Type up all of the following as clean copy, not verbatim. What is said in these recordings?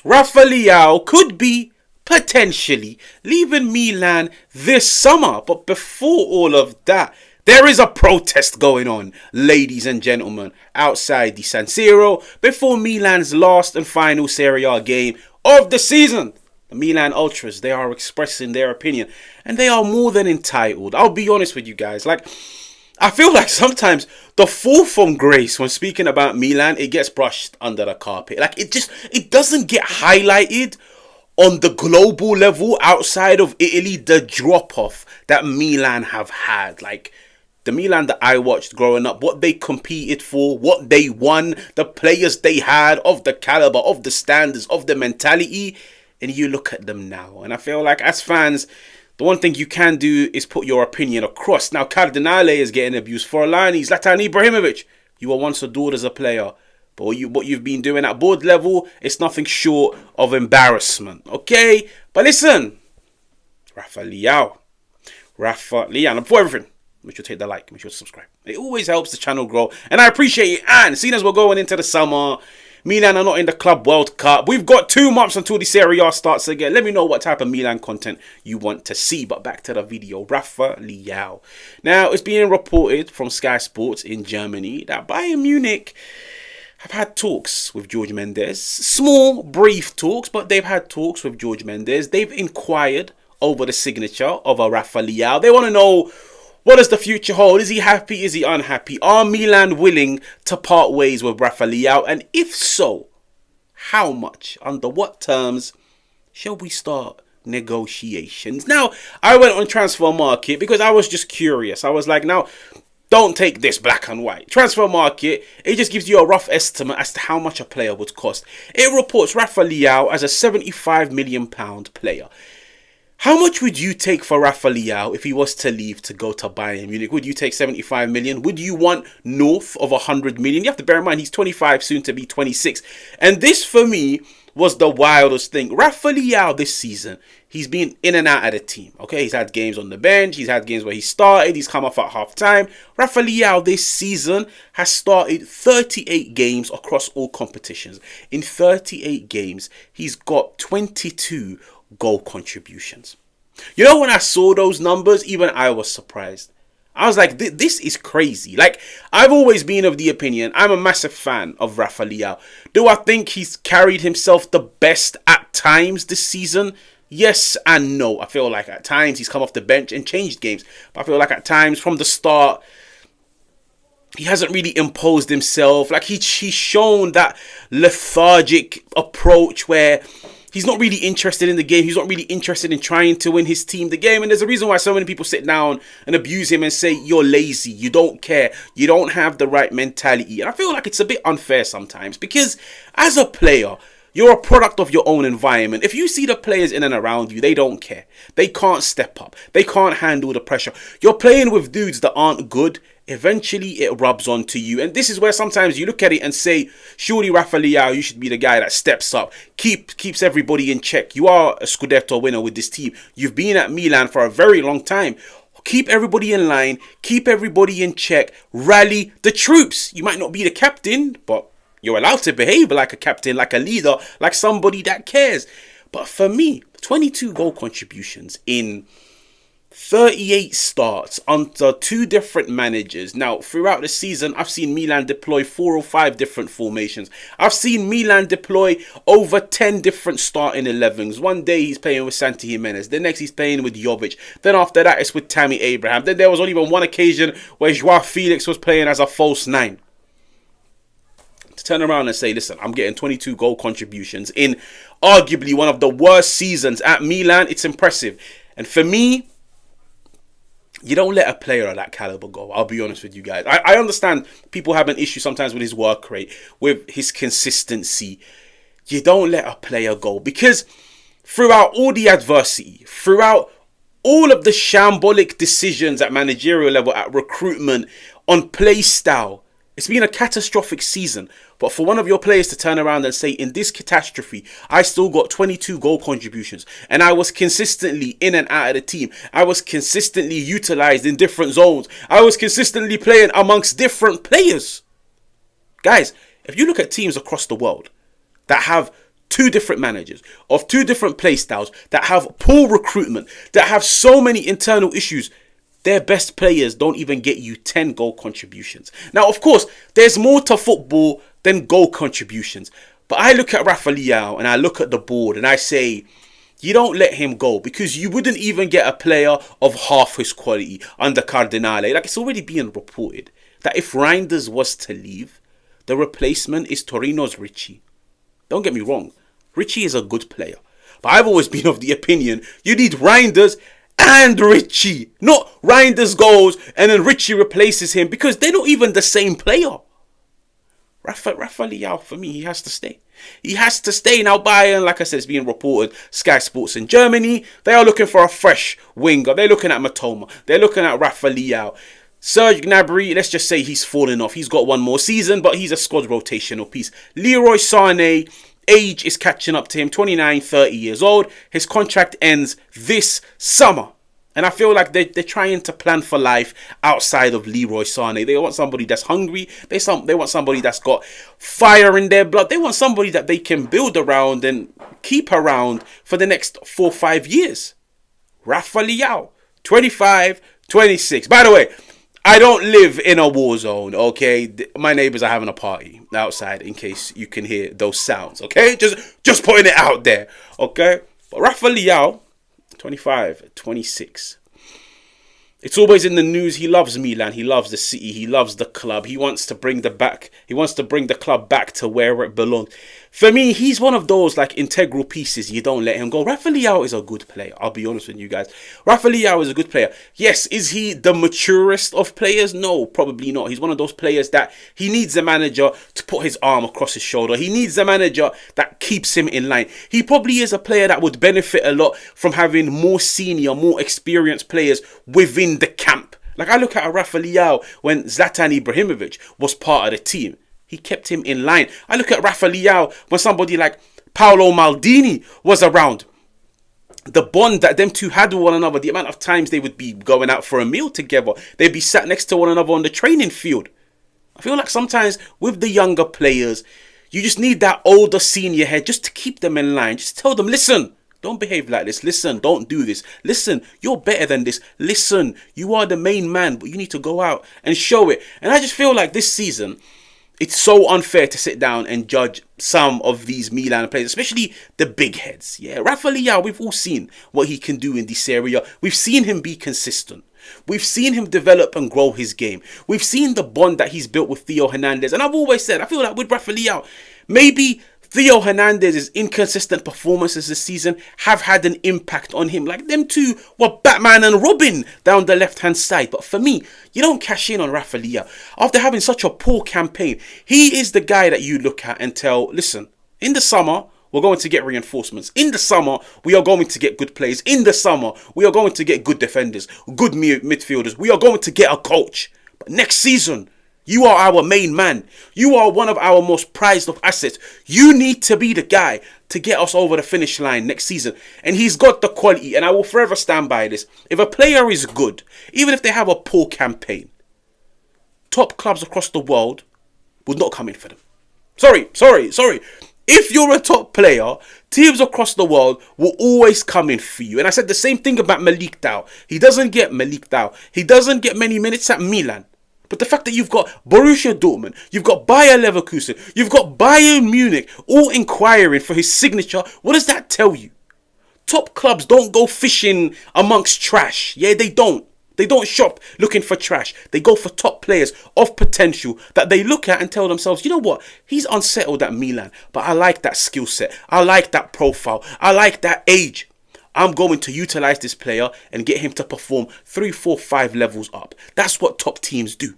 Rafael Leão could be potentially leaving Milan this summer. But before all of that, there is a protest going on, ladies and gentlemen, outside the San Siro before Milan's last and final Serie A game of the season. The Milan Ultras, they are expressing their opinion, and they are more than entitled. I'll be honest with you guys. I feel like sometimes the fall from grace when speaking about Milan, it gets brushed under the carpet. It doesn't get highlighted on the global level outside of Italy, the drop-off that Milan have had. The Milan that I watched growing up, what they competed for, what they won, the players they had, of the caliber, of the standards, of the mentality. And you look at them now. And I feel like as fans, the one thing you can do is put your opinion across. Now, Cardinale is getting abused. Furlani, Zlatan Ibrahimović, you were once adored as a player. But what you've been doing at board level, it's nothing short of embarrassment. Okay? But listen, Rafael Leão. And before everything, make sure to hit the like, make sure to subscribe. It always helps the channel grow. And I appreciate it. And seeing as we're going into the summer, Milan are not in the Club World Cup. We've got 2 months until the Serie A starts again. Let me know what type of Milan content you want to see. But back to the video. Rafael Leão. Now, it's being reported from Sky Sports in Germany that Bayern Munich have had talks with Jorge Mendes. Small, brief talks, but they've had talks with Jorge Mendes. They've inquired over the signature of a Rafael Leão. They want to know, what does the future hold? Is he happy? Is he unhappy? Are Milan willing to part ways with Rafael Leão? And if so, how much? Under what terms shall we start negotiations? Now, I went on Transfer Market because I was just curious. I was like, now, don't take this black and white. Transfer Market, it just gives you a rough estimate as to how much a player would cost. It reports Rafael Leão as a £75 million player. How much would you take for Rafael Leão if he was to leave to go to Bayern Munich? Would you take 75 million? Would you want north of 100 million? You have to bear in mind, he's 25, soon to be 26. And this, for me, was the wildest thing. Rafael Leão this season, he's been in and out of the team. Okay, he's had games on the bench. He's had games where he started. He's come off at half time. Rafael Leão this season has started 38 games across all competitions. In 38 games, he's got 22 goal contributions. You know, when I saw those numbers, even I was surprised. I was like, this is crazy. I've always been of the opinion, I'm a massive fan of Rafael Leão. Do I think he's carried himself the best at times this season? Yes and no. I feel like at times he's come off the bench and changed games. But I feel like at times from the start, he hasn't really imposed himself. He's shown that lethargic approach where he's not really interested in the game. He's not really interested in trying to win his team the game. And there's a reason why so many people sit down and abuse him and say, you're lazy, you don't care, you don't have the right mentality. And I feel like it's a bit unfair sometimes because as a player, you're a product of your own environment. If you see the players in and around you, they don't care. They can't step up. They can't handle the pressure. You're playing with dudes that aren't good. Eventually, it rubs onto you. And this is where sometimes you look at it and say, surely Rafael Leão, you should be the guy that steps up, keeps everybody in check. You are a Scudetto winner with this team. You've been at Milan for a very long time. Keep everybody in line. Keep everybody in check. Rally the troops. You might not be the captain, but you're allowed to behave like a captain, like a leader, like somebody that cares. But for me, 22 goal contributions in 38 starts under 2 different managers. Now, throughout the season, I've seen Milan deploy 4 or 5 different formations. I've seen Milan deploy over 10 different starting 11s. One day he's playing with Santi Jimenez. The next he's playing with Jovic. Then after that, it's with Tammy Abraham. Then there was only even one occasion where Joao Felix was playing as a false 9. To turn around and say, listen, I'm getting 22 goal contributions in arguably one of the worst seasons at Milan, it's impressive. And for me, you don't let a player of that caliber go. I'll be honest with you guys. I understand people have an issue sometimes with his work rate, with his consistency. You don't let a player go because throughout all the adversity, throughout all of the shambolic decisions at managerial level, at recruitment, on play style, it's been a catastrophic season. But for one of your players to turn around and say, in this catastrophe, I still got 22 goal contributions. And I was consistently in and out of the team. I was consistently utilized in different zones. I was consistently playing amongst different players. Guys, if you look at teams across the world that have two different managers, of two different play styles that have poor recruitment, that have so many internal issues. Their best players don't even get you 10 goal contributions. Now, of course, there's more to football than goal contributions. But I look at Rafael Leão and I look at the board and I say, you don't let him go, because you wouldn't even get a player of half his quality under Cardinale. Like, it's already being reported that if Reinders was to leave, the replacement is Torino's Ricci. Don't get me wrong, Ricci is a good player. But I've always been of the opinion you need Reinders and Ricci. Not Reinders goes and then Ricci replaces him, because they're not even the same player. Rafael Leão, for me, he has to stay. He has to stay. Now, Bayern, like I said, it's being reported, Sky Sports in Germany, they are looking for a fresh winger. They're looking at Matoma. They're looking at Rafael Leão. Serge Gnabry, let's just say he's fallen off. He's got one more season, but he's a squad rotational piece. Leroy Sané, age is catching up to him, 29, 30 years old. His contract ends this summer. And I feel like they're trying to plan for life outside of Leroy Sané. They want somebody that's hungry. They want somebody that's got fire in their blood. They want somebody that they can build around and keep around for the next 4 or 5 years. Rafael Leão, 25, 26. By the way, I don't live in a war zone, okay? My neighbors are having a party outside, in case you can hear those sounds, okay? Just putting it out there, okay? But Rafael Leão, 25, 26. It's always in the news. He loves Milan. He loves the city. He loves the club. He wants to bring the club back to where it belongs. For me, he's one of those like integral pieces. You don't let him go. Rafael Leão is a good player. I'll be honest with you guys. Rafael Leão is a good player. Yes, is he the maturest of players? No, probably not. He's one of those players that he needs a manager to put his arm across his shoulder. He needs a manager that keeps him in line. He probably is a player that would benefit a lot from having more senior, more experienced players within the camp. Like, I look at Rafael Leão when Zlatan Ibrahimović was part of the team. He kept him in line. I look at Rafael Leão when somebody like Paolo Maldini was around. The bond that them two had with one another, the amount of times they would be going out for a meal together, they'd be sat next to one another on the training field. I feel like sometimes with the younger players, you just need that older senior head just to keep them in line. Just tell them, listen, don't behave like this. Listen, don't do this. Listen, you're better than this. Listen, you are the main man, but you need to go out and show it. And I just feel like this season, it's so unfair to sit down and judge some of these Milan players, especially the big heads. Yeah, Rafael Leão, we've all seen what he can do in this area. We've seen him be consistent. We've seen him develop and grow his game. We've seen the bond that he's built with Theo Hernandez. And I've always said, I feel like with Rafael Leão, maybe Theo Hernandez's inconsistent performances this season have had an impact on him. Like, them two were Batman and Robin down the left-hand side. But for me, you don't cash in on Rafael Leão. After having such a poor campaign, he is the guy that you look at and tell, listen, in the summer, we're going to get reinforcements. In the summer, we are going to get good players. In the summer, we are going to get good defenders, good midfielders. We are going to get a coach. But next season, you are our main man. You are one of our most prized of assets. You need to be the guy to get us over the finish line next season. And he's got the quality, and I will forever stand by this. If a player is good, even if they have a poor campaign, top clubs across the world would not come in for them. Sorry. If you're a top player, teams across the world will always come in for you. And I said the same thing about Malik Daw. He doesn't get many minutes at Milan. But the fact that you've got Borussia Dortmund, you've got Bayer Leverkusen, you've got Bayern Munich all inquiring for his signature, what does that tell you? Top clubs don't go fishing amongst trash. Yeah, they don't. They don't shop looking for trash. They go for top players of potential that they look at and tell themselves, you know what? He's unsettled at Milan, but I like that skill set. I like that profile. I like that age. I'm going to utilize this player and get him to perform 3, 4, 5 levels up. That's what top teams do.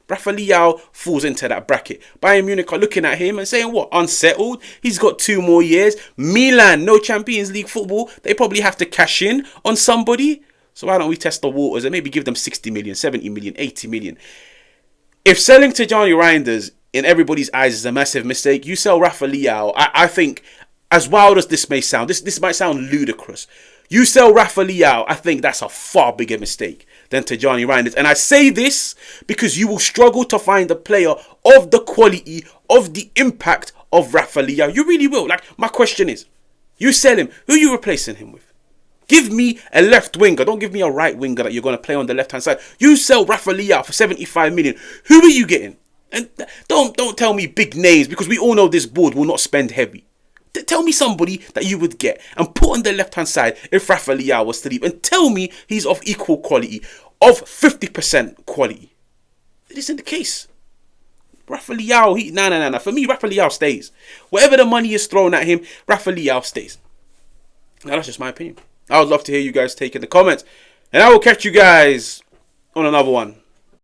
Rafael Leão falls into that bracket. Bayern Munich are looking at him and saying, what, unsettled? He's got 2 more years. Milan, no Champions League football. They probably have to cash in on somebody. So why don't we test the waters and maybe give them 60 million, 70 million, 80 million. If selling to Johnny Reinders in everybody's eyes is a massive mistake, you sell Rafael Leão. I think, as wild as this may sound, this might sound ludicrous. You sell Rafael Leão, I think that's a far bigger mistake than Tijjani Reinders. And I say this because you will struggle to find a player of the quality, of the impact of Rafael Leão. You really will. Like, my question is, you sell him, who are you replacing him with? Give me a left winger. Don't give me a right winger that you're going to play on the left-hand side. You sell Rafael Leão for 75 million. Who are you getting? And don't tell me big names, because we all know this board will not spend heavy. Tell me somebody that you would get and put on the left-hand side if Rafael Leão was to leave. And tell me he's of equal quality, of 50% quality. It isn't the case. Rafael Leão, nah. For me, Rafael Leão stays. Whatever the money is thrown at him, Rafael Leão stays. Now, that's just my opinion. I would love to hear you guys take in the comments. And I will catch you guys on another one.